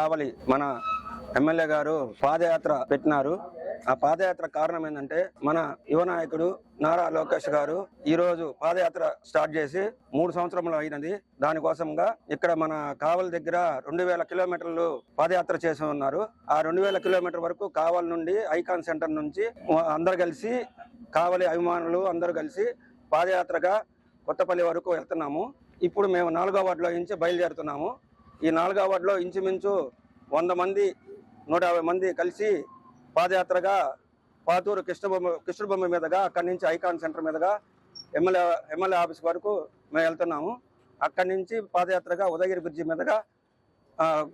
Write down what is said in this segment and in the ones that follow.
కావలి మన ఎమ్మెల్యే గారు పాదయాత్ర పెట్టినారు. ఆ పాదయాత్ర కారణం ఏంటంటే మన యువ నాయకుడు నారా లోకేష్ గారు ఈ రోజు పాదయాత్ర స్టార్ట్ చేసి 3 సంవత్సరములు అయినది. దానికోసంగా ఇక్కడ మన కావలి దగ్గర 2000 కిలోమీటర్లు పాదయాత్ర చేసి ఉన్నారు. ఆ 2000 కిలోమీటర్ వరకు కావలి నుండి ఐకాన్ సెంటర్ నుంచి అందరు కలిసి కావలి అభిమానులు అందరూ కలిసి పాదయాత్రగా కొత్తపల్లి వరకు వెళ్తున్నాము. ఇప్పుడు మేము 4వ వార్డులో నుంచి బయలుదేరుతున్నాము. ఈ 4వ వార్డులో ఇంచుమించు 100 మంది 150 మంది కలిసి పాదయాత్రగా పాతూరు కృష్ణబొమ్మ మీదుగా అక్కడి నుంచి ఐకాన్ సెంటర్ మీదుగా ఎమ్మెల్యే ఆఫీస్ వరకు మేము వెళ్తున్నాము. అక్కడి నుంచి పాదయాత్రగా ఉదయగిరి బ్రిడ్జి మీదుగా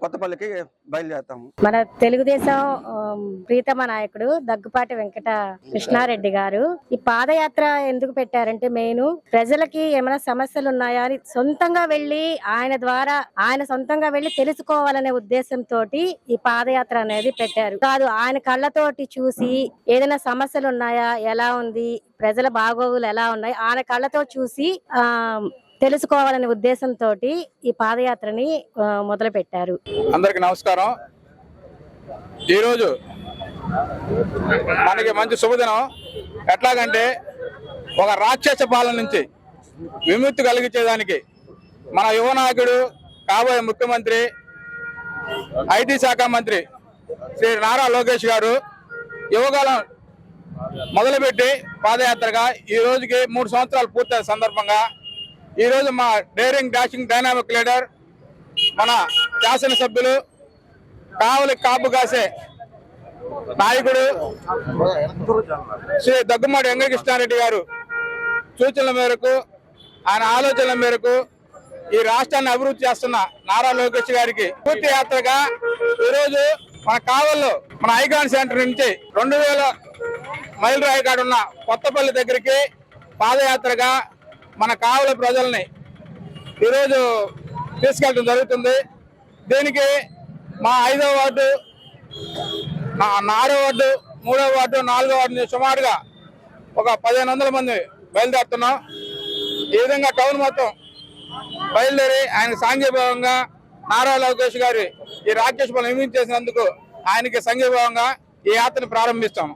కొత్తపల్లికి బయలుదేరుతాము. మన తెలుగుదేశం ప్రీతమ నాయకుడు దగ్గుపాటి వెంకట కృష్ణారెడ్డి గారు ఈ పాదయాత్ర ఎందుకు పెట్టారంటే మెయిన్ ప్రజలకి ఏమైనా సమస్యలు ఉన్నాయా అని సొంతంగా వెళ్లి తెలుసుకోవాలనే ఉద్దేశంతో ఈ పాదయాత్ర అనేది పెట్టారు. కాదు ఆయన కళ్ళతోటి చూసి ఏదైనా సమస్యలు ఉన్నాయా, ఎలా ఉంది, ప్రజల బాగోగులు ఎలా ఉన్నాయి ఆయన కళ్ళతో చూసి తెలుసుకోవాలనే ఉద్దేశంతో ఈ పాదయాత్రని మొదలు పెట్టారు. అందరికి నమస్కారం. ఈరోజు మనకి మంచి శుభదినం. ఎట్లాగంటే ఒక రాక్షస పాలన నుంచి విముక్తి కలిగించేదానికి మన యువ నాయకుడు కాబోయే ముఖ్యమంత్రి ఐటీ శాఖ మంత్రి శ్రీ నారా లోకేష్ గారు యువకాలం మొదలుపెట్టి పాదయాత్రగా ఈ రోజుకి 3 సంవత్సరాలు పూర్తయిన సందర్భంగా ఈ రోజు మా డేరింగ్ డాషింగ్ డైనామిక్ లీడర్ మన శాసనసభ్యులు కావలి కాపు కాసే నాయకుడు శ్రీ దగ్గుమాటి వెంకటకృష్ణారెడ్డి గారు సూచనల మేరకు ఆయన ఆలోచనల మేరకు ఈ రాష్ట్రాన్ని అభివృద్ధి చేస్తున్న నారా లోకేష్ గారికి పూర్తి యాత్రగా ఈరోజు మన కావల్లో మన ఐకాన్ సెంటర్ నుంచి 2000 మైల్ రాయి కాడ ఉన్న కొత్తపల్లి దగ్గరికి పాదయాత్రగా మన కావలి ప్రజల్ని ఈరోజు తీసుకెళ్ళడం జరుగుతుంది. దీనికి మా 5వ వార్డు, 6వ వార్డు, 3వ వార్డు, 4వ వార్డు సుమారుగా ఒక 1500 మంది బయలుదేరుతున్నాం. ఈ విధంగా టౌన్ మొత్తం బయలుదేరి ఆయన సాంఘీభావంగా నారా లోకేష్ గారి ఈ రాకేష్ పనులు నియమించేసినందుకు ఆయనకి సంఘీభావంగా ఈ యాత్రను ప్రారంభిస్తాం.